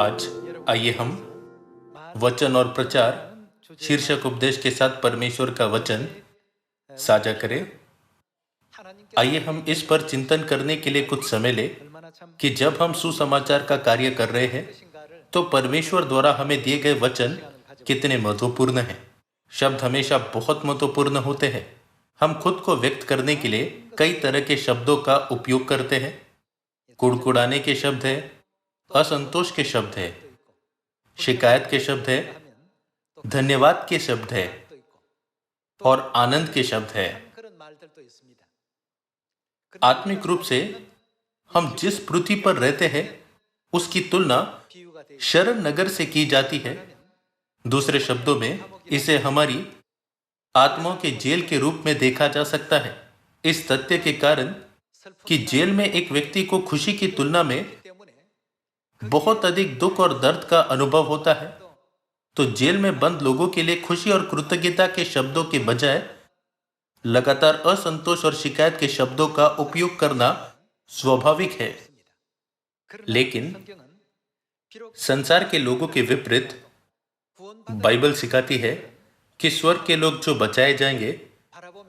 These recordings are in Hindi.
आज आइए हम वचन और प्रचार शीर्षक उपदेश के साथ परमेश्वर का वचन साझा करें। आइए हम इस पर चिंतन करने के लिए कुछ समय लें कि जब हम सुसमाचार का कार्य कर रहे हैं तो परमेश्वर द्वारा हमें दिए गए वचन कितने महत्वपूर्ण हैं। शब्द हमेशा बहुत महत्वपूर्ण होते हैं। हम खुद को व्यक्त करने के लिए कई तरह के शब्दों का उपयोग करते हैं। कुड़कुड़ाने के शब्द है, असंतोष के शब्द है, शिकायत के शब्द है, धन्यवाद के शब्द है और आनंद के शब्द है। आत्मिक रूप से हम जिस पृथ्वी पर रहते हैं उसकी तुलना शरण नगर से की जाती है। दूसरे शब्दों में इसे हमारी आत्माओं के जेल के रूप में देखा जा सकता है। इस तथ्य के कारण कि जेल में एक व्यक्ति को खुशी की तुलना में बहुत अधिक दुख और दर्द का अनुभव होता है, तो जेल में बंद लोगों के लिए खुशी और कृतज्ञता के शब्दों के बजाय लगातार असंतोष और शिकायत के शब्दों का उपयोग करना स्वाभाविक है। लेकिन संसार के लोगों के विपरीत बाइबल सिखाती है कि स्वर्ग के लोग जो बचाए जाएंगे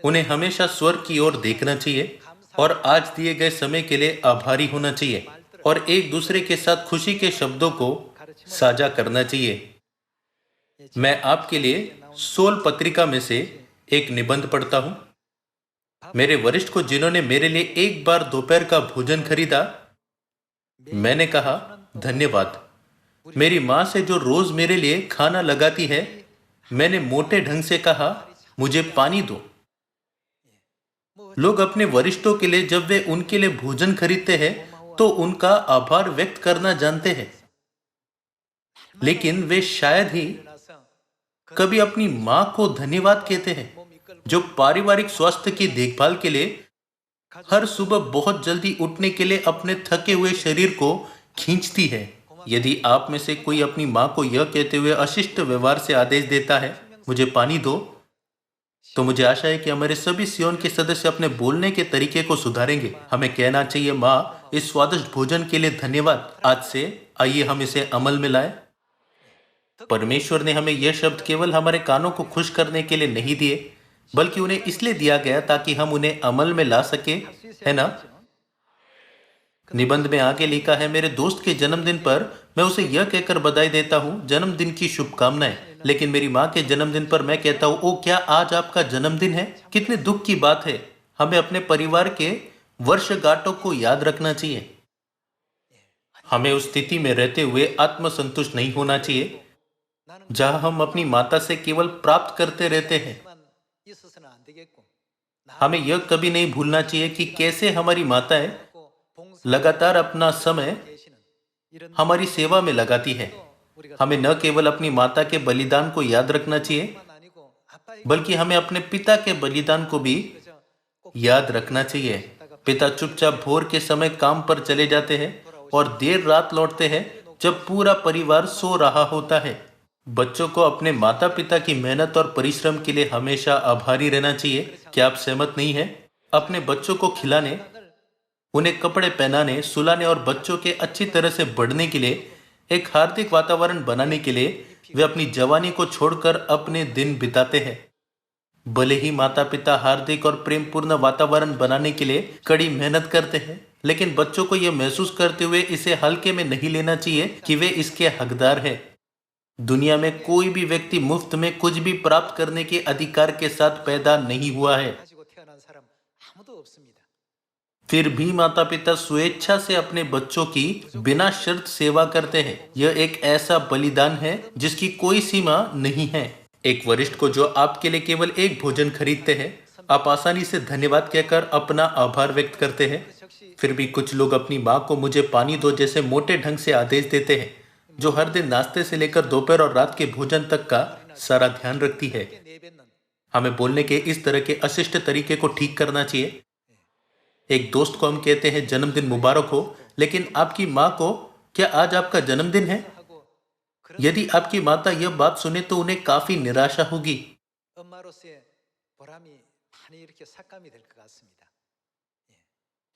उन्हें हमेशा स्वर्ग की ओर देखना चाहिए और आज दिए गए समय के लिए आभारी होना चाहिए और एक दूसरे के साथ खुशी के शब्दों को साझा करना चाहिए। मैं आपके लिए सोल पत्रिका में से एक निबंध पढ़ता हूं। मेरे वरिष्ठ को जिन्होंने मेरे लिए एक बार दोपहर का भोजन खरीदा, मैंने कहा धन्यवाद। मेरी मां से जो रोज मेरे लिए खाना लगाती है, मैंने मोटे ढंग से कहा मुझे पानी दो। लोग अपने वरिष्ठों के लिए जब वे उनके लिए भोजन खरीदते हैं तो उनका आभार व्यक्त करना जानते हैं, लेकिन वे शायद ही कभी अपनी मां को धन्यवाद कहते हैं जो पारिवारिक स्वास्थ्य की देखभाल के लिए हर सुबह बहुत जल्दी उठने के लिए अपने थके हुए शरीर को खींचती है। यदि आप में से कोई अपनी मां को यह कहते हुए अशिष्ट व्यवहार से आदेश देता है मुझे पानी दो, तो मुझे आशा है कि हमारे सभी सियोन के सदस्य अपने बोलने के तरीके को सुधारेंगे। हमें कहना चाहिए मां, इस स्वादिष्ट भोजन के लिए धन्यवाद। आज से आइए हम इसे अमल में लाएं। परमेश्वर ने हमें यह शब्द केवल हमारे कानों को खुश करने के लिए नहीं दिए, बल्कि उन्हें इसलिए दिया गया ताकि हम उन्हें अमल में ला सके, है ना? निबंध में आगे लिखा है, मेरे दोस्त के जन्मदिन पर मैं उसे यह कहकर बधाई देता हूँ जन्मदिन की शुभकामनाएं, लेकिन मेरी माँ के जन्मदिन पर मैं कहता हूँ ओ क्या आज आपका जन्मदिन है। कितने दुख की बात है। हमें अपने परिवार के वर्षगांठों को याद रखना चाहिए। हमें उस स्थिति में रहते हुए आत्मसंतुष्ट नहीं होना चाहिए जहां हम अपनी माता से केवल प्राप्त करते रहते हैं। हमें यह कभी नहीं भूलना चाहिए कि कैसे हमारी माताएं लगातार अपना समय हमारी सेवा में लगाती है। हमें न केवल अपनी माता के बलिदान को याद रखना चाहिए, बल्कि हमें अपने पिता के बलिदान को भी याद रखना चाहिए। पिता चुपचाप भोर के समय काम पर चले जाते हैं और देर रात लौटते हैं जब पूरा परिवार सो रहा होता है। बच्चों को अपने माता पिता की मेहनत और परिश्रम के लिए हमेशा आभारी रहना चाहिए। क्या आप सहमत नहीं हैं? अपने बच्चों को खिलाने, उन्हें कपड़े पहनाने, सुलाने और बच्चों के अच्छी तरह से बढ़ने के लिए एक हार्दिक वातावरण बनाने के लिए वे अपनी जवानी को छोड़कर अपने दिन बिताते हैं। भले ही माता पिता हार्दिक और प्रेमपूर्ण वातावरण बनाने के लिए कड़ी मेहनत करते हैं, लेकिन बच्चों को यह महसूस करते हुए इसे हल्के में नहीं लेना चाहिए कि वे इसके हकदार हैं। दुनिया में कोई भी व्यक्ति मुफ्त में कुछ भी प्राप्त करने के अधिकार के साथ पैदा नहीं हुआ है। फिर भी माता पिता स्वेच्छा से अपने बच्चों की बिना शर्त सेवा करते हैं। यह एक ऐसा बलिदान है जिसकी कोई सीमा नहीं है। एक वरिष्ठ को जो आपके लिए केवल एक भोजन खरीदते हैं, आप आसानी से धन्यवाद कहकर अपना आभार व्यक्त करते हैं। फिर भी कुछ लोग अपनी माँ को मुझे पानी दो जैसे मोटे ढंग से आदेश देते हैं, जो हर दिन नाश्ते से लेकर दोपहर और रात के भोजन तक का सारा ध्यान रखती है। हमें बोलने के इस तरह के अशिष्ट तरीके को ठीक करना चाहिए। एक दोस्त को हम कहते हैं जन्मदिन मुबारक हो, लेकिन आपकी माँ को क्या आज आपका जन्मदिन है? यदि आपकी माता यह बात सुने तो उन्हें काफी निराशा होगी।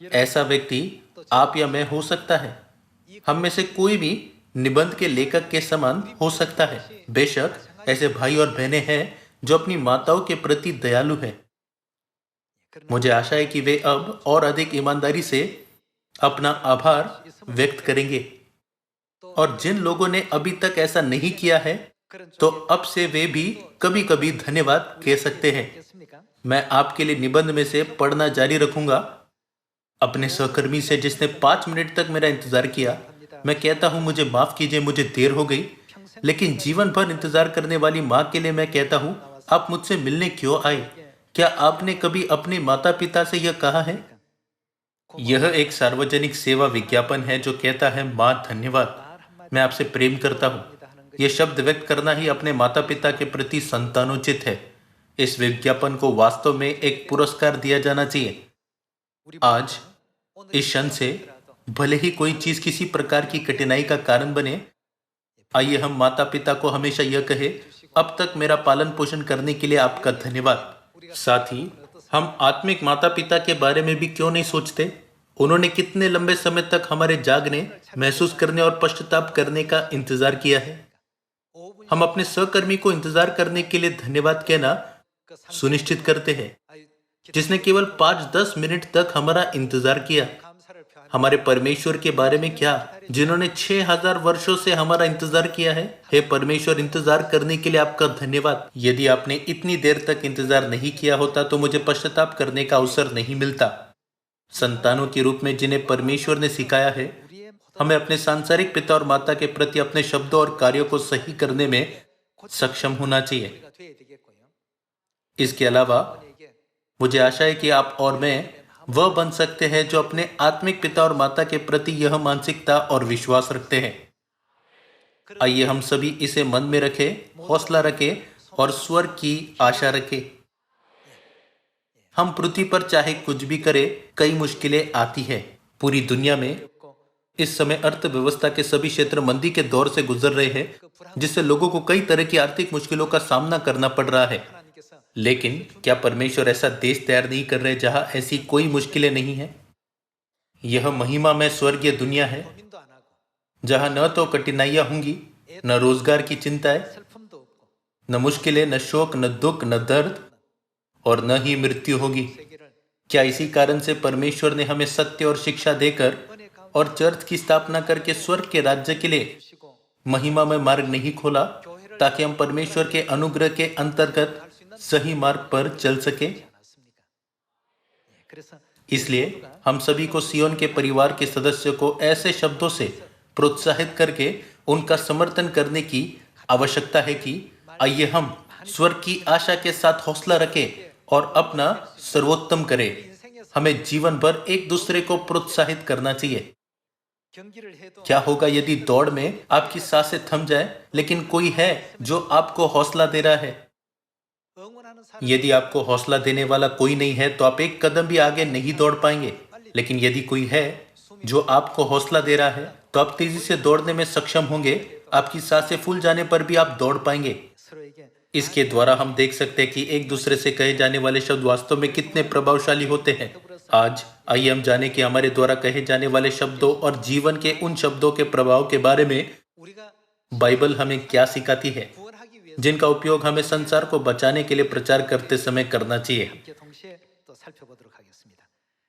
ऐसा व्यक्ति आप या मैं हो सकता है। हम में से कोई भी निबंध के लेखक के समान हो सकता है। बेशक ऐसे भाई और बहनें हैं जो अपनी माताओं के प्रति दयालु हैं। मुझे आशा है कि वे अब और अधिक ईमानदारी से अपना आभार व्यक्त करेंगे, और जिन लोगों ने अभी तक ऐसा नहीं किया है तो अब से वे भी कभी कभी धन्यवाद कह सकते हैं। मैं आपके लिए निबंध में से पढ़ना जारी रखूंगा। अपने सहकर्मी से जिसने 5 मिनट तक मेरा इंतजार किया, मैं कहता हूं मुझे माफ कीजिए, मुझे देर हो गई। लेकिन जीवन भर इंतजार करने वाली माँ के लिए मैं कहता हूं, आप मुझसे मिलने क्यों आए? क्या आपने कभी अपने माता पिता से यह कहा है? यह एक सार्वजनिक सेवा विज्ञापन है जो कहता है, माँ धन्यवाद, मैं आपसे प्रेम करता हूँ। यह शब्द व्यक्त करना ही अपने माता पिता के प्रति संतानोचित है। इस विज्ञापन को वास्तव में एक पुरस्कार दिया जाना चाहिए। आज इस क्षण से भले ही कोई चीज किसी प्रकार की कठिनाई का कारण बने, आइए हम माता पिता को हमेशा यह कहे, अब तक मेरा पालन पोषण करने के लिए आपका धन्यवाद। साथ ही हम आत्मिक माता पिता के बारे में भी क्यों नहीं सोचते? उन्होंने कितने लंबे समय तक हमारे जागने, महसूस करने और पश्चाताप करने का इंतजार किया है। हम अपने सहकर्मी को इंतजार करने के लिए धन्यवाद कहना सुनिश्चित करते हैं, जिसने केवल 5-10 मिनट तक हमारा इंतजार किया। हमारे परमेश्वर के बारे में क्या, जिन्होंने 6000 वर्षों से हमारा इंतजार किया है? हे परमेश्वर, इंतजार करने के लिए आपका धन्यवाद। यदि आपने इतनी देर तक इंतजार नहीं किया होता तो मुझे पश्चाताप करने का अवसर नहीं मिलता। संतानों के रूप में जिन्हें परमेश्वर ने सिखाया है, हमें अपने सांसारिक पिता और माता के प्रति अपने शब्दों और कार्यों को सही करने में सक्षम होना चाहिए। इसके अलावा मुझे आशा है कि आप और मैं वह बन सकते हैं जो अपने आत्मिक पिता और माता के प्रति यह मानसिकता और विश्वास रखते हैं। आइए हम सभी इसे मन में रखें, हौसला रखें और स्वर्ग की आशा रखें। हम पृथ्वी पर चाहे कुछ भी करें, कई मुश्किलें आती है। पूरी दुनिया में इस समय अर्थव्यवस्था के सभी क्षेत्र मंदी के दौर से गुजर रहे हैं, जिससे लोगों को कई तरह की आर्थिक मुश्किलों का सामना करना पड़ रहा है। लेकिन क्या परमेश्वर ऐसा देश तैयार नहीं कर रहे जहां ऐसी कोई मुश्किलें नहीं है? यह महिमा में स्वर्गीय दुनिया है जहां न तो कठिनाइयां होंगी, न रोजगार की चिंताएं, न मुश्किलें, न शोक, न दुख, न दर्द और न ही मृत्यु होगी। क्या इसी कारण से परमेश्वर ने हमें सत्य और शिक्षा देकर और चर्च की स्थापना करके स्वर्ग के राज्य के लिए महिमा में मार्ग नहीं खोला, ताकि हम परमेश्वर के अनुग्रह के अंतर्गत सही मार्ग पर चल सके? इसलिए हम सभी को सियोन के परिवार के सदस्यों को ऐसे शब्दों से प्रोत्साहित करके उनका समर्थन करने की आवश्यकता है कि आइए हम स्वर्ग की आशा के साथ हौसला रखें और अपना सर्वोत्तम करें। हमें जीवन भर एक दूसरे को प्रोत्साहित करना चाहिए। क्या होगा यदि दौड़ में आपकी सांसें थम जाए, लेकिन कोई है जो आपको हौसला दे रहा है? यदि आपको हौसला देने वाला कोई नहीं है तो आप एक कदम भी आगे नहीं दौड़ पाएंगे। लेकिन यदि कोई है जो आपको हौसला दे रहा है तो आप तेजी से दौड़ने में सक्षम होंगे। आपकी सांसें फूल जाने पर भी आप दौड़ पाएंगे। इसके द्वारा हम देख सकते हैं कि एक दूसरे से कहे जाने वाले शब्द वास्तव में कितने प्रभावशाली होते हैं। आज आइए हम जाने कि हमारे द्वारा कहे जाने वाले शब्दों और जीवन के उन शब्दों के प्रभाव के बारे में बाइबल हमें क्या सिखाती है, जिनका उपयोग हमें संसार को बचाने के लिए प्रचार करते समय करना चाहिए।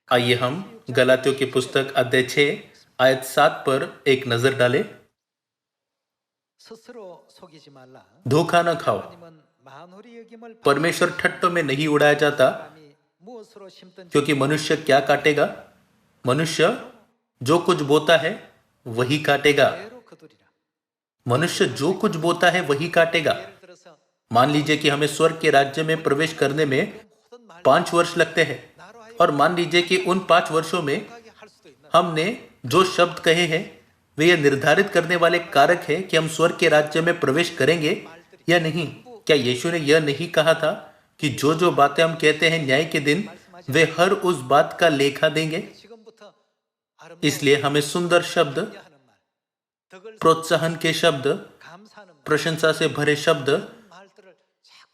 आइए हम गलातियों की पुस्तक अध्याय 6 आयत 7 पर एक नजर डालें। धोखा न खाओ, परमेश्वर ठट्टों में नहीं उड़ाया जाता, क्योंकि मनुष्य क्या काटेगा, मनुष्य जो कुछ बोता है वही काटेगा। मनुष्य जो कुछ बोता है वही काटेगा। मान लीजिए कि हमें स्वर्ग के राज्य में प्रवेश करने में 5 वर्ष लगते हैं, और मान लीजिए कि उन 5 वर्षों में हमने जो शब्द कहे हैं वे यह निर्धारित करने वाले कारक है कि हम स्वर्ग के राज्य में प्रवेश करेंगे या नहीं। क्या यीशु ने यह नहीं कहा था कि जो जो बातें हम कहते हैं न्याय के दिन वे हर उस बात का लेखा देंगे? इसलिए हमें सुंदर शब्द, प्रोत्साहन के शब्द, प्रशंसा से भरे शब्द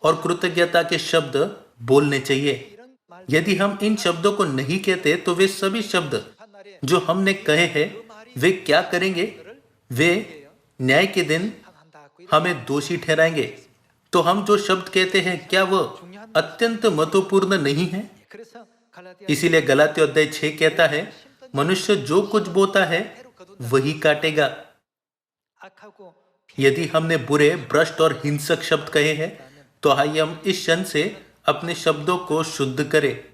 और कृतज्ञता के शब्द बोलने चाहिए। यदि हम इन शब्दों को नहीं कहते तो वे सभी शब्द जो हमने कहे हैं वे क्या करेंगे? वे न्याय के दिन हमें दोषी ठहराएंगे, तो हम जो शब्द कहते हैं क्या वह अत्यंत महत्वपूर्ण नहीं है? इसीलिए गलातियों अध्याय 6 कहता है, मनुष्य जो कुछ बोता है वही काटेगा। यदि हमने बुरे, भ्रष्ट और हिंसक शब्द कहे हैं, तो आइए हम इस क्षण से अपने शब्दों को शुद्ध करें।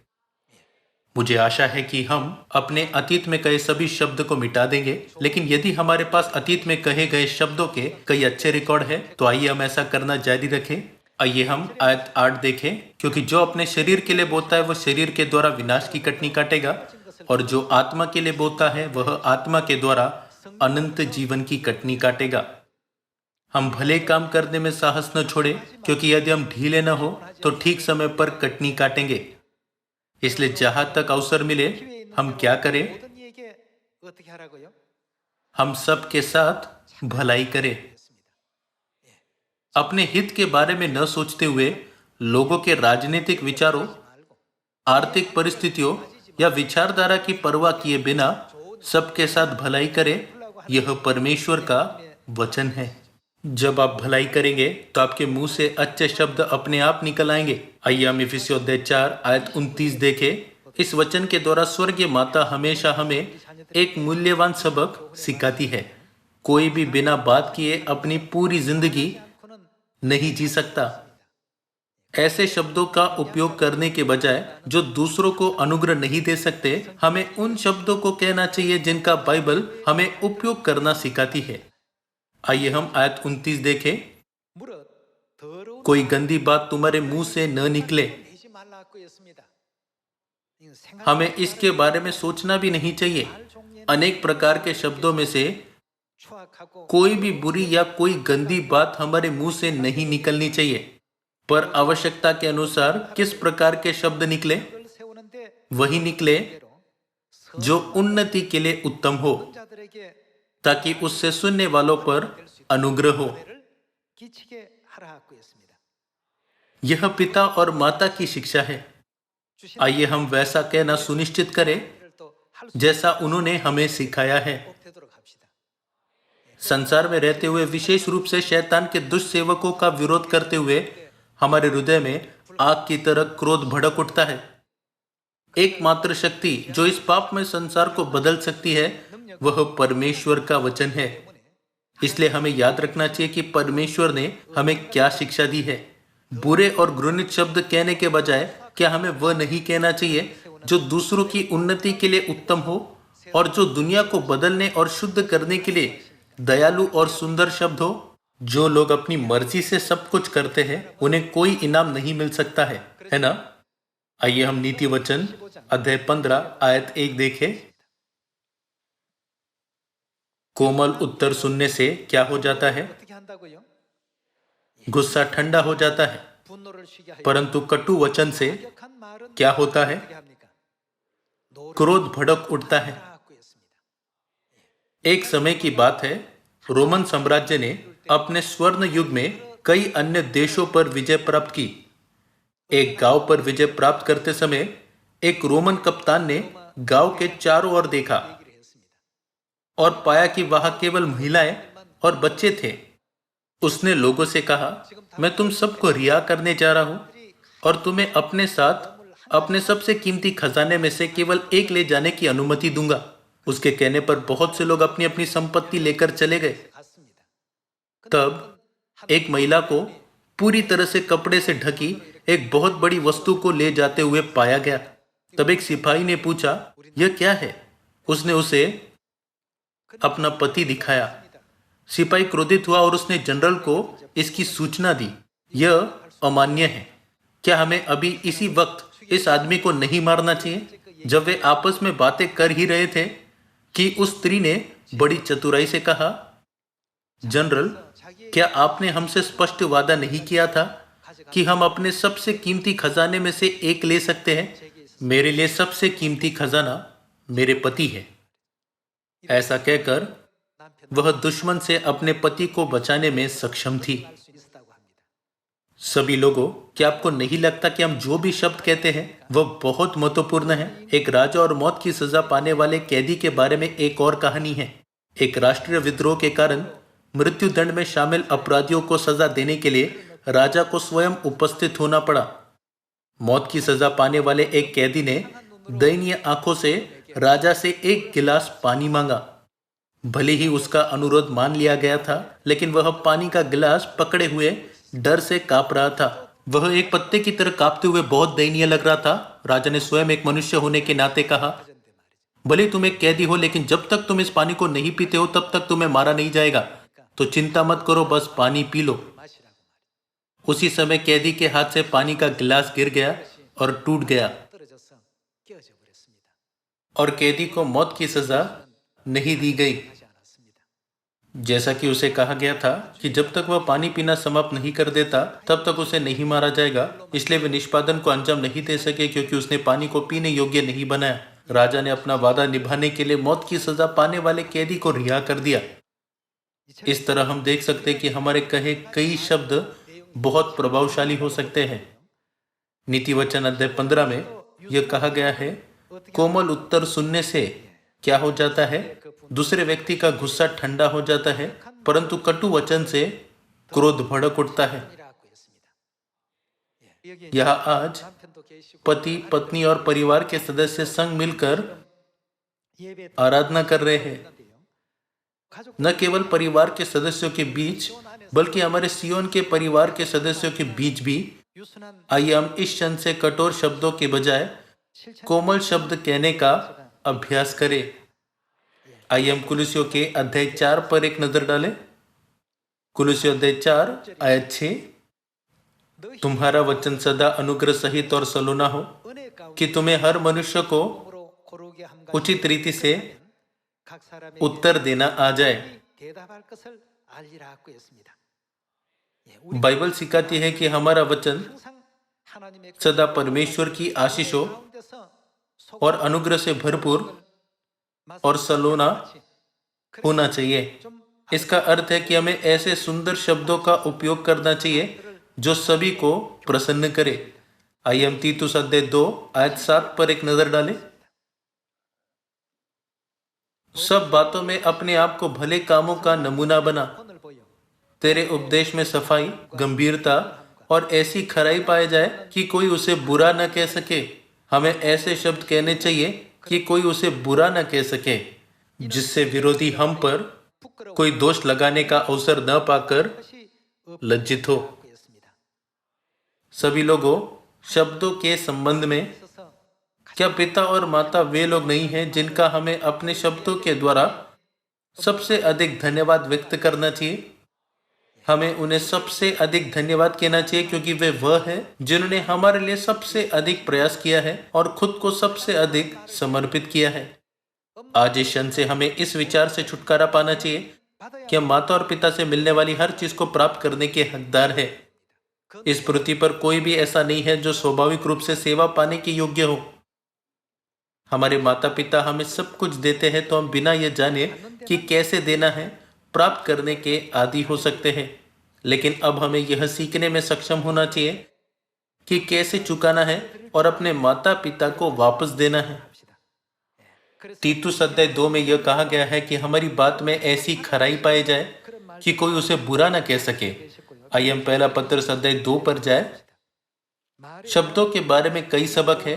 मुझे आशा है कि हम अपने अतीत में कहे सभी शब्द को मिटा देंगे, लेकिन यदि हमारे पास अतीत में कहे गए शब्दों के कई अच्छे रिकॉर्ड है, तो आइए हम ऐसा करना जारी रखें। आइए हम आयत 8 देखें, क्योंकि जो अपने शरीर के लिए बोता है वह शरीर के द्वारा विनाश की कटनी काटेगा, और जो आत्मा के लिए बोता है वह आत्मा के द्वारा अनंत जीवन की कटनी काटेगा। हम भले काम करने में साहस न छोड़े, क्योंकि यदि हम ढीले न हो तो ठीक समय पर कटनी काटेंगे। इसलिए जहां तक अवसर मिले हम क्या करें? हम सब के साथ भलाई करें। अपने हित के बारे में न सोचते हुए लोगों के राजनीतिक विचारों, आर्थिक परिस्थितियों या विचारधारा की परवाह किए बिना सबके साथ भलाई करें। यह परमेश्वर का वचन है। जब आप भलाई करेंगे तो आपके मुंह से अच्छे शब्द अपने आप निकल आएंगे। आइए हम इफिसियों अध्याय 4 आयत 29 देखें। इस वचन के द्वारा स्वर्गीय माता हमेशा हमें एक मूल्यवान सबक सिखाती है। कोई भी बिना बात किए अपनी पूरी जिंदगी नहीं जी सकता। ऐसे शब्दों का उपयोग करने के बजाय जो दूसरों को अनुग्रह नहीं दे सकते, हमें उन शब्दों को कहना चाहिए जिनका बाइबल हमें उपयोग करना सिखाती है। आइए हम आयत 29 देखें। कोई गंदी बात तुम्हारे मुंह से न निकले। हमें इसके बारे में सोचना भी नहीं चाहिए। अनेक प्रकार के शब्दों में से कोई भी बुरी या कोई गंदी बात हमारे मुंह से नहीं निकलनी चाहिए, पर आवश्यकता के अनुसार किस प्रकार के शब्द निकले, वही निकले जो उन्नति के लिए उत्तम हो, ताकि उससे सुनने वालों पर अनुग्रह हो। यह पिता और माता की शिक्षा है। आइए हम वैसा कहना सुनिश्चित करें जैसा उन्होंने हमें सिखाया है। संसार में रहते हुए, विशेष रूप से शैतान के दुष्ट सेवकों का विरोध करते हुए, हमारे हृदय में आग की तरह क्रोध भड़क उठता है। एकमात्र शक्ति जो इस पापमय संसार को बदल सकती है वह परमेश्वर का वचन है। इसलिए हमें याद रखना चाहिए कि परमेश्वर ने हमें क्या शिक्षा दी है। बुरे और घृणित शब्द कहने के बजाय क्या हमें वह नहीं कहना चाहिए जो दूसरों की उन्नति के लिए उत्तम हो, और जो दुनिया को बदलने और शुद्ध करने के लिए दयालु और सुंदर शब्द हो? जो लोग अपनी मर्जी से सब कुछ करते हैं उन्हें कोई इनाम नहीं मिल सकता है ना? आइए हम नीति वचन अध्याय 15 आयत 1 देखें। कोमल उत्तर सुनने से क्या हो जाता है? गुस्सा ठंडा हो जाता है, परंतु कटु वचन से क्या होता है? क्रोध भड़क उठता है। एक समय की बात है, रोमन साम्राज्य ने अपने स्वर्ण युग में कई अन्य देशों पर विजय प्राप्त की। एक गांव पर विजय प्राप्त करते समय एक रोमन कप्तान ने गांव के चारों ओर देखा और पाया कि वहां केवल महिलाएं और बच्चे थे। उसने लोगों से कहा, मैं तुम सबको रिहा करने जा रहा हूं और तुम्हें अपने साथ अपने सबसे कीमती खजाने में से केवल एक ले जाने की अनुमति दूंगा। उसके कहने पर बहुत से लोग अपनी अपनी संपत्ति लेकर चले गए। तब एक महिला को पूरी तरह से कपड़े से ढकी एक बहुत बड़ी वस्तु को ले जाते हुए पाया गया। तब एक सिपाही ने पूछा, यह क्या है? उसने उसे अपना पति दिखाया। सिपाही क्रोधित हुआ और उसने जनरल को इसकी सूचना दी। यह अमान्य है। क्या हमें अभी इसी वक्त इस आदमी को नहीं मारना चाहिए? जब वे आपस में बातें कर ही रहे थे कि उस स्त्री ने बड़ी चतुराई से कहा, जनरल, क्या आपने हमसे स्पष्ट वादा नहीं किया था कि हम अपने सबसे कीमती खजाने में से एक ले सकते हैं? मेरे लिए सबसे कीमती खजाना मेरे पति है। ऐसा कहकर वह दुश्मन से अपने पति को बचाने में सक्षम थी। सभी लोगों, क्या आपको नहीं लगता कि हम जो भी शब्द कहते हैं वह बहुत महत्वपूर्ण है? एक राजा और मौत की सजा पाने वाले कैदी के बारे में एक और कहानी है। एक राष्ट्रीय विद्रोह के कारण मृत्युदंड में शामिल अपराधियों को सजा देने के लिए राजा को स्वयं उपस्थित होना पड़ा। मौत की सजा पाने वाले एक कैदी ने दयनीय आंखों से राजा से एक गिलास पानी मांगा। भले ही उसका अनुरोध मान लिया गया था, लेकिन वह पानी का गिलास पकड़े हुए डर से कांप रहा था। वह एक पत्ते की तरह कांपते हुए बहुत दयनीय लग रहा था। राजा ने स्वयं एक मनुष्य होने के नाते कहा, भले तुम एक कैदी हो, लेकिन जब तक तुम इस पानी को नहीं पीते हो तब तक तुम्हें मारा नहीं जाएगा। तो चिंता मत करो, बस पानी पी लो। उसी समय कैदी के हाथ से पानी का गिलास गिर गया और टूट गया, और कैदी को मौत की सजा नहीं दी गई। जैसा कि उसे कहा गया था कि जब तक वह पानी पीना समाप्त नहीं कर देता तब तक उसे नहीं मारा जाएगा, इसलिए वे निष्पादन को अंजाम नहीं दे सके, क्योंकि उसने पानी को पीने योग्य नहीं बनाया। राजा ने अपना वादा निभाने के लिए मौत की सजा पाने वाले कैदी को रिहा कर दिया। इस तरह हम देख सकते हैं कि हमारे कहे कई शब्द बहुत प्रभावशाली हो सकते हैं। नीति वचन अध्याय 15 में यह कहा गया है, कोमल उत्तर सुनने से क्या हो जाता है, दूसरे व्यक्ति का गुस्सा ठंडा हो जाता है, परंतु कटु वचन से क्रोध भड़क उठता है। यह आज पति, पत्नी और परिवार के सदस्य संग मिलकर आराधना कर रहे हैं। न केवल परिवार के सदस्यों के बीच, बल्कि हमारे सियोन के परिवार के सदस्यों के बीच भी आइए हम इस क्षण से कठोर शब्दों के बजाय कोमल शब्द कहने का अभ्यास करें। आइए हम कुलुस्सियों के अध्याय 4 पर एक नजर डालें। कुलुस्सियों अध्याय 4 आयत 6, तुम्हारा वचन सदा अनुग्रह सहित और सलोना हो, कि तुम्हें हर मनुष्य को उचित रीति से उत्तर देना आ जाए। बाइबल सिखाती है कि हमारा वचन सदा परमेश्वर की आशीषों और अनुग्रह से भरपूर और सलोना होना चाहिए। इसका अर्थ है कि हमें ऐसे सुंदर शब्दों का उपयोग करना चाहिए जो सभी को प्रसन्न करे। आइए हम तीतुस अध्याय 2 आयत 7 पर एक नजर डालें। सब बातों में अपने आप को भले कामों का नमूना बना। तेरे उपदेश में सफाई, गंभीरता और ऐसी खराई पाए जाए कि कोई उसे बुरा न कह सके। हमें ऐसे शब्द कहने चाहिए कि कोई उसे बुरा न कह सके, जिससे विरोधी हम पर कोई दोष लगाने का अवसर न पाकर लज्जित हो। सभी लोगों, शब्दों के संबंध में क्या पिता और माता वे लोग नहीं हैं जिनका हमें अपने शब्दों के द्वारा सबसे अधिक धन्यवाद व्यक्त करना चाहिए? हमें उन्हें सबसे अधिक धन्यवाद कहना चाहिए, क्योंकि वे वह हैं जिन्होंने हमारे लिए सबसे अधिक प्रयास किया है और खुद को सबसे अधिक समर्पित किया है। आज इस क्षण से हमें इस विचार से छुटकारा पाना चाहिए कि हम माता और पिता से मिलने वाली हर चीज को प्राप्त करने के हकदार है। इस पृथ्वी पर कोई भी ऐसा नहीं है जो स्वाभाविक रूप से सेवा पाने के योग्य हो। हमारे माता पिता हमें सब कुछ देते हैं, तो हम बिना यह जाने कि कैसे देना है प्राप्त करने के आदी हो सकते हैं। लेकिन अब हमें यह सीखने में सक्षम होना चाहिए कि कैसे चुकाना है और अपने माता पिता को वापस देना है। तीतुस अध्याय 2 में यह कहा गया है कि हमारी बात में ऐसी खराई पाई जाए कि कोई उसे बुरा न कह सके। आइए हम पहला पत्रस अध्याय 2 पर जाए। शब्दों के बारे में कई सबक है,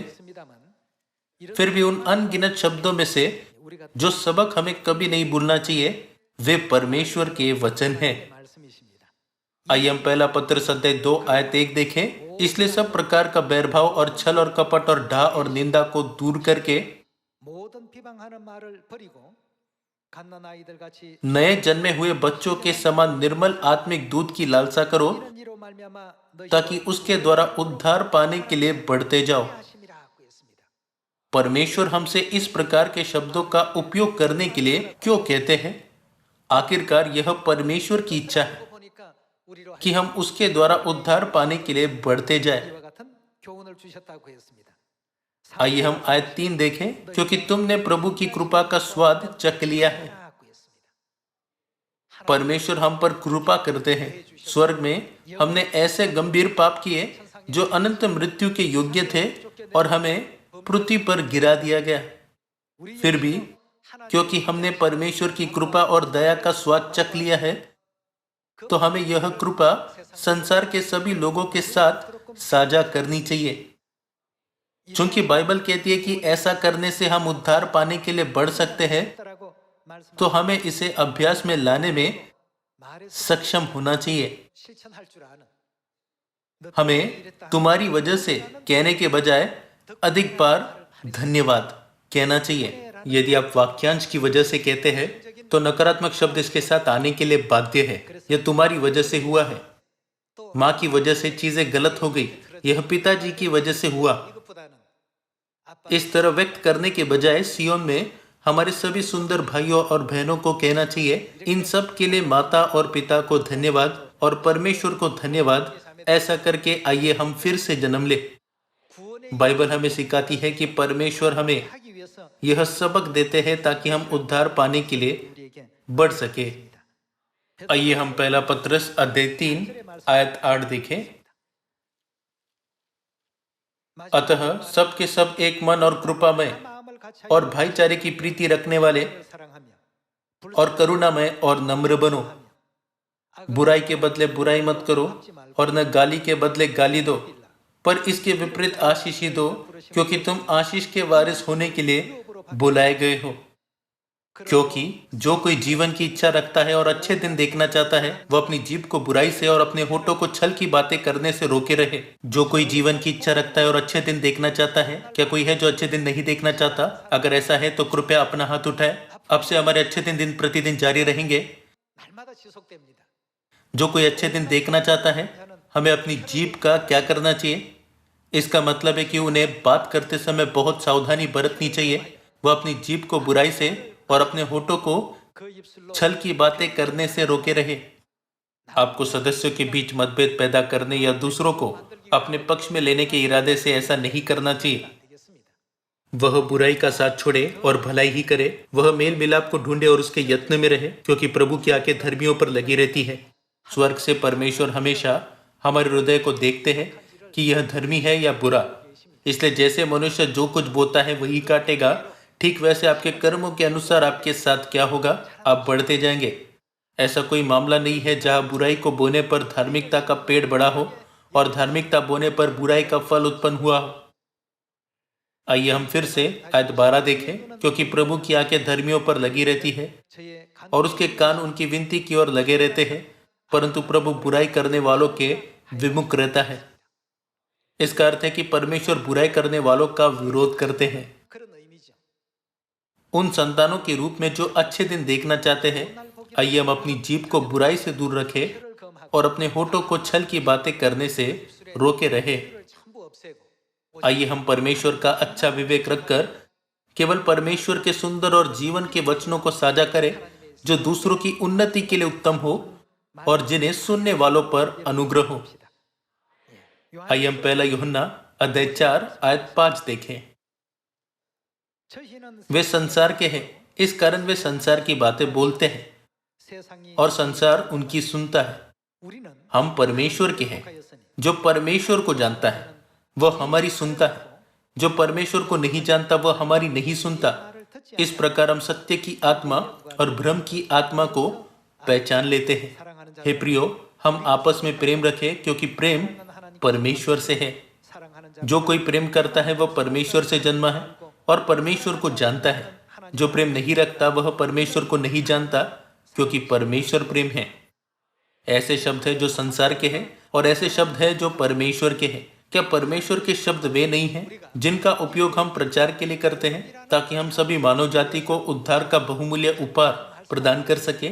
फिर भी उन अनगिनत शब्दों में से जो सबक हमें कभी नहीं भूलना चाहिए वे परमेश्वर के वचन हैं। आइए हम पहला पत्रस अध्याय 2 आयत 1 देखें। इसलिए सब प्रकार का बैरभाव और छल और कपट और ढा और निंदा को दूर करके नए जन्मे हुए बच्चों के समान निर्मल आत्मिक दूध की लालसा करो, ताकि उसके द्वारा उद्धार पाने के लिए बढ़ते जाओ। परमेश्वर हमसे इस प्रकार के शब्दों का उपयोग करने के लिए क्यों कहते हैं? आखिरकार यह परमेश्वर की इच्छा है कि हम उसके द्वारा उद्धार पाने के लिए बढ़ते जाएं। आइए हम आयत 3 देखें। क्योंकि तुमने प्रभु की कृपा का स्वाद चख लिया है। परमेश्वर हम पर कृपा करते हैं। स्वर्ग में हमने ऐसे गंभीर पाप किए जो अनंत मृत्यु के योग्य थे और हमें पृथ्वी पर गिरा दिया गया। फिर भी क्योंकि हमने परमेश्वर की कृपा और दया का स्वाद चख लिया है, तो हमें यह कृपा संसार के सभी लोगों के साथ साझा करनी चाहिए। चूंकि बाइबल कहती है कि ऐसा करने से हम उद्धार पाने के लिए बढ़ सकते हैं, तो हमें इसे अभ्यास में लाने में सक्षम होना चाहिए। हमें तुम्हारी वजह से कहने के बजाय अधिक बार धन्यवाद कहना चाहिए। यदि आप वाक्यांश की वजह से कहते हैं तो नकारात्मक शब्द इसके साथ आने के लिए बाध्य है। यह तुम्हारी वजह से हुआ है, माँ की वजह से चीजें गलत हो गई, यह पिताजी की वजह से हुआ। इस तरह व्यक्त करने के बजाय सियोन में हमारे सभी सुंदर भाइयों और बहनों को कहना चाहिए, इन सब के लिए माता और पिता को धन्यवाद और परमेश्वर को धन्यवाद। ऐसा करके आइए हम फिर से जन्म ले। बाइबल हमें सिखाती है कि परमेश्वर हमें यह सबक देते हैं ताकि हम उद्धार पाने के लिए बढ़ सके। आइए हम पहला पत्रस अध्याय 3 आयत 8 देखें। अतः सबके सब एक मन और कृपामय और भाईचारे की प्रीति रखने वाले और करुणामय और नम्र बनो। बुराई के बदले बुराई मत करो और न गाली के बदले गाली दो, पर इसके विपरीत आशीष ही दो, क्योंकि तुम आशीष के वारिस होने के लिए बुलाए गए हो। क्योंकि जो कोई जीवन की इच्छा रखता है और अच्छे दिन देखना चाहता है, वह अपनी जीभ को बुराई से और अपने होठों को छल की बातें करने से रोके रहे। जो कोई जीवन की इच्छा रखता है और अच्छे दिन देखना चाहता है, क्या कोई है जो अच्छे दिन नहीं देखना चाहता? अगर ऐसा है तो कृपया अपना हाथ उठाए। अब से हमारे अच्छे दिन प्रतिदिन जारी रहेंगे। जो कोई अच्छे दिन देखना चाहता है, हमें अपनी जीभ का क्या करना चाहिए? इसका मतलब है कि उन्हें बात करते समय बहुत सावधानी बरतनी चाहिए। वह अपनी जीभ को बुराई से और अपने होठों को छल की बातें करने से रोके रहे। आपको सदस्यों के बीच मतभेद पैदा करने या दूसरों को अपने पक्ष में लेने के इरादे से ऐसा नहीं करना चाहिए। वह बुराई का साथ छोड़े और भलाई ही करे। वह मेल मिलाप को ढूंढे और उसके यत्न में रहे, क्योंकि प्रभु की आंखें धर्मियों पर लगी रहती है। स्वर्ग से परमेश्वर हमेशा हमारे हृदय को देखते हैं कि यह धर्मी है या बुरा। इसलिए जैसे मनुष्य जो कुछ बोता है वही काटेगा, ठीक वैसे आपके कर्मों के अनुसार आपके साथ क्या होगा, आप बढ़ते जाएंगे। ऐसा कोई मामला नहीं है जहां बुराई को बोने पर धार्मिकता का पेड़ बड़ा हो और धार्मिकता बोने पर बुराई का फल उत्पन्न हुआ हो। आइए हम फिर से आयत 12 देखें। क्योंकि प्रभु की आंखें धर्मियों पर लगी रहती है और उसके कान उनकी विनती की ओर लगे रहते हैं, परंतु प्रभु बुराई करने वालों के विमुख रहता है। इसका अर्थ है कि परमेश्वर बुराई करने वालों का विरोध करते हैं। उन संतानों के रूप में जो अच्छे दिन देखना चाहते हैं, आइए हम अपनी जीभ को बुराई से दूर रखें और अपने होठों को छल की बातें करने से रोके रहे। आइए हम परमेश्वर का अच्छा विवेक रखकर केवल परमेश्वर के सुंदर और जीवन के वचनों को साझा करें, जो दूसरों की उन्नति के लिए उत्तम हो और जिन्हें सुनने वालों पर अनुग्रह हो। आइए हम पहला यूहन्ना अध्याय 4 आयत 5 देखें। वे संसार के हैं, इस कारण वे संसार की बातें बोलते हैं और संसार उनकी सुनता है। हम परमेश्वर के हैं। जो परमेश्वर को जानता है वह हमारी सुनता है। जो परमेश्वर को नहीं जानता वह हमारी नहीं सुनता। इस प्रकार हम सत्य की आत्मा और भ्रम की आत्मा को पहचान लेते हैं। हे प्रियो, हम आपस में प्रेम रखें, क्योंकि प्रेम परमेश्वर से है। जो कोई प्रेम करता है वह परमेश्वर से जन्मा है और परमेश्वर को जानता है। जो प्रेम नहीं रखता वह परमेश्वर को नहीं जानता, क्योंकि परमेश्वर प्रेम है। ऐसे शब्द हैं जो संसार के हैं और ऐसे शब्द हैं जो परमेश्वर के हैं। क्या परमेश्वर के शब्द वे नहीं हैं जिनका उपयोग हम प्रचार के लिए करते हैं, ताकि हम सभी मानव जाति को उद्धार का बहुमूल्य उपहार प्रदान कर सके?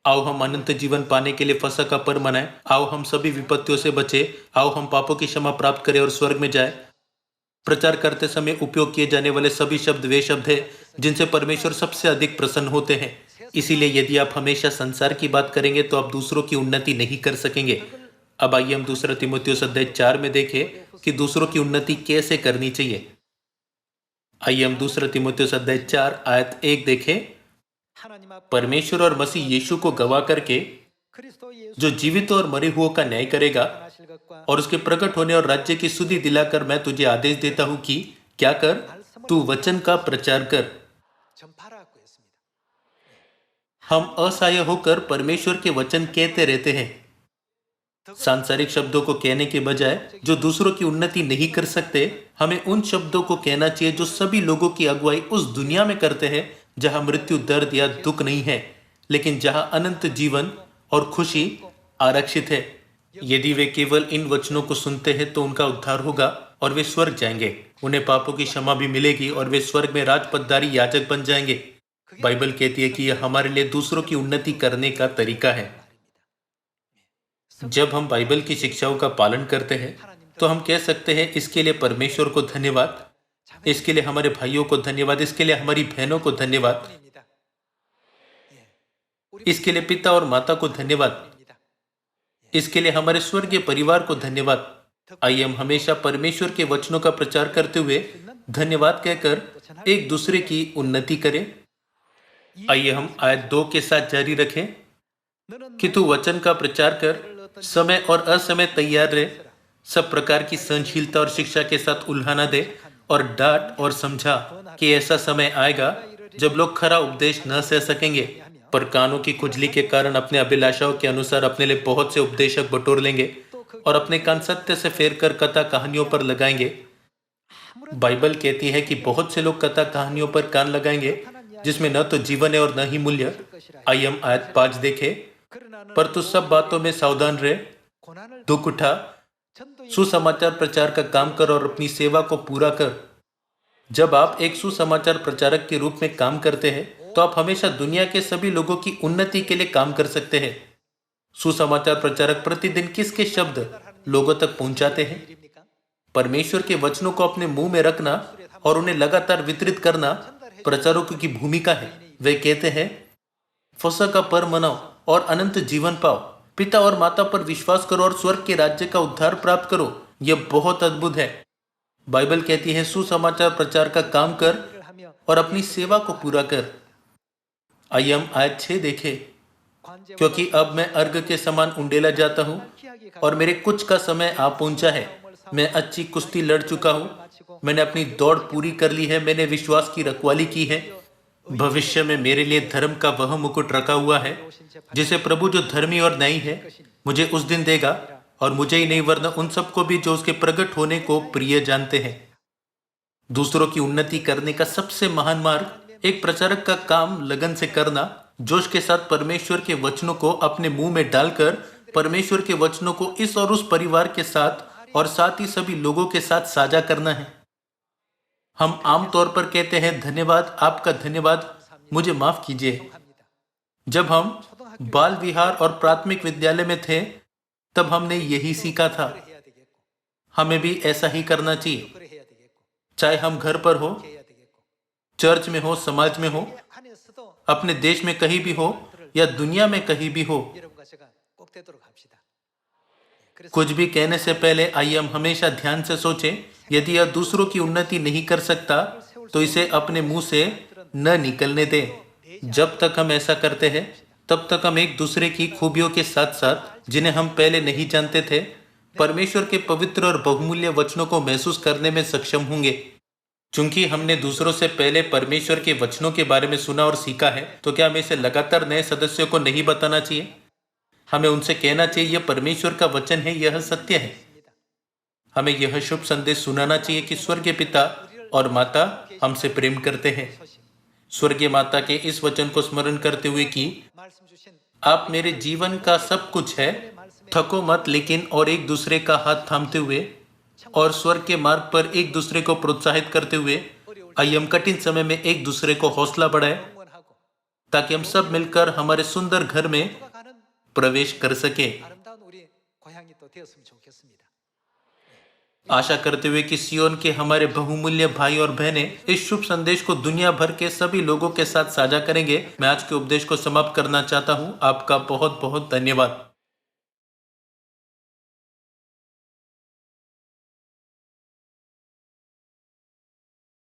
आओ हम अनंत जीवन पाने के लिए फसह का पर्व मनाएं। आओ हम सभी विपत्तियों से बचे। आओ हम पापों की क्षमा प्राप्त करें और स्वर्ग में जाए। प्रचार करते समय उपयोग किए जाने वाले सभी शब्द वे शब्द हैं जिनसे परमेश्वर सबसे अधिक प्रसन्न होते हैं। इसीलिए यदि आप हमेशा संसार की बात करेंगे तो आप दूसरों की उन्नति नहीं कर सकेंगे। अब आइए हम दूसरा तीमुथियुस अध्याय 4 में देखें कि दूसरों की उन्नति कैसे करनी चाहिए। आइए हम दूसरा तीमुथियुस अध्याय 4 आयत 1 देखें। परमेश्वर और मसीह यीशु को गवाह करके, जो जीवित और मरे हुओं का न्याय करेगा, और उसके प्रकट होने और राज्य की सुधि दिलाकर मैं तुझे आदेश देता हूं कि क्या कर, तू वचन का प्रचार कर। हम असहाय होकर परमेश्वर के वचन कहते रहते हैं। सांसारिक शब्दों को कहने के बजाय जो दूसरों की उन्नति नहीं कर सकते, हमें उन शब्दों को कहना चाहिए जो सभी लोगों की अगुवाई उस दुनिया में करते हैं जहां मृत्यु, दर्द या दुख नहीं है, लेकिन जहां अनंत जीवन और खुशी आरक्षित है। यदि वे केवल इन वचनों को सुनते हैं तो उनका उद्धार होगा और वे स्वर्ग जाएंगे। उन्हें पापों की क्षमा भी मिलेगी और वे स्वर्ग में राजपदधारी याजक बन जाएंगे। बाइबल कहती है कि यह हमारे लिए दूसरों की उन्नति करने का तरीका है। जब हम बाइबल की शिक्षाओं का पालन करते हैं तो हम कह सकते हैं, इसके लिए परमेश्वर को धन्यवाद, इसके लिए हमारे भाइयों को धन्यवाद, इसके लिए हमारी बहनों को धन्यवाद, इसके लिए पिता और माता को धन्यवाद, इसके लिए हमारे स्वर्गीय परिवार को धन्यवाद। आइए हम हमेशा परमेश्वर के वचनों का प्रचार करते हुए धन्यवाद कहकर एक दूसरे की उन्नति करें। आइए हम आयत 2 के साथ जारी रखें कि तू वचन का प्रचार कर, समय और असमय तैयार रहे, सब प्रकार की सहनशीलता और शिक्षा के साथ उल्हाना दे और डांट और समझा कि ऐसा समय आएगा जब लोग खरा उपदेश न सह सकेंगे, पर कानों की खुजली के कारण अपने अभिलाषाओं के अनुसार अपने लिए बहुत से उपदेशक बटोर लेंगे और अपने कान सत्य से फेर कर कथा कहानियों पर लगाएंगे। बाइबल कहती है कि बहुत से लोग कथा कहानियों पर कान लगाएंगे जिसमें न तो जीवन है और न ही मूल्य। आइए हम आयत 5 देखें। पर तू सब बातों में सावधान रहे, दुख उठा, सुसमाचार प्रचार का काम कर और अपनी सेवा को पूरा कर। जब आप एक सुसमाचार प्रचारक के रूप में काम करते हैं तो आप हमेशा दुनिया के सभी लोगों की उन्नति के लिए काम कर सकते हैं। सुसमाचार प्रचारक प्रतिदिन किसके शब्द लोगों तक पहुंचाते हैं? परमेश्वर के वचनों को अपने मुंह में रखना और उन्हें लगातार वितरित करना प्रचारकों की भूमिका है। वे कहते हैं, फसह का पर्व मनाओ और अनंत जीवन पाओ, पिता और माता पर विश्वास करो और स्वर्ग के राज्य का उद्धार प्राप्त करो। यह बहुत अद्भुत है। बाइबल कहती है, सुसमाचार प्रचार का काम कर और अपनी सेवा को पूरा कर। आइए हम आयत 6 देखें। क्योंकि अब मैं अर्घ के समान उंडेला जाता हूँ और मेरे कुछ का समय आ पहुंचा है। मैं अच्छी कुश्ती लड़ चुका हूँ, मैंने अपनी दौड़ पूरी कर ली है, मैंने विश्वास की रखवाली की है। भविष्य में मेरे लिए धर्म का वह मुकुट रखा हुआ है जिसे प्रभु जो धर्मी और न्यायी है मुझे उस दिन देगा, और मुझे ही नहीं वरना उन सबको भी जो उसके प्रकट होने को प्रिय जानते हैं। दूसरों की उन्नति करने का सबसे महान मार्ग एक प्रचारक का काम लगन से करना, जोश के साथ परमेश्वर के वचनों को अपने मुंह में डालकर परमेश्वर के वचनों को इस और उस परिवार के साथ और साथ ही सभी लोगों के साथ साझा करना है। हम आमतौर पर कहते हैं, धन्यवाद, आपका धन्यवाद, मुझे माफ कीजिए। जब हम बाल विहार और प्राथमिक विद्यालय में थे तब हमने यही सीखा था। हमें भी ऐसा ही करना चाहिए, चाहे हम घर पर हो, चर्च में हो, समाज में हो, अपने देश में कहीं भी हो या दुनिया में कहीं भी हो। कुछ भी कहने से पहले आइए हम हमेशा ध्यान से सोचें, यदि यह दूसरों की उन्नति नहीं कर सकता तो इसे अपने मुंह से न निकलने दें। जब तक हम ऐसा करते हैं तब तक हम एक दूसरे की खूबियों के साथ साथ, जिन्हें हम पहले नहीं जानते थे, परमेश्वर के पवित्र और बहुमूल्य वचनों को महसूस करने में सक्षम होंगे। चूंकि हमने दूसरों से पहले परमेश्वर के वचनों के बारे में सुना और सीखा है, तो क्या हमें इसे लगातार नए सदस्यों को नहीं बताना चाहिए? हमें उनसे कहना चाहिए, यह परमेश्वर का वचन है, यह सत्य है। हमें यह शुभ संदेश सुनाना चाहिए कि स्वर्गीय पिता और माता हमसे प्रेम करते हैं। स्वर्गीय माता के इस वचन को स्मरण करते हुए कि आप मेरे जीवन का सब कुछ है, थको मत लेकिन, और एक दूसरे का हाथ थामते हुए और स्वर्ग के मार्ग पर एक दूसरे को प्रोत्साहित करते हुए आइए हम कठिन समय में एक दूसरे को हौसला बढ़ाएं, ताकि हम सब मिलकर हमारे सुंदर घर में प्रवेश कर सके। आशा करते हुए कि सियोन के हमारे बहुमूल्य भाई और बहनें इस शुभ संदेश को दुनिया भर के सभी लोगों के साथ साझा करेंगे। मैं आज के उपदेश को समाप्त करना चाहता हूँ। आपका बहुत बहुत धन्यवाद।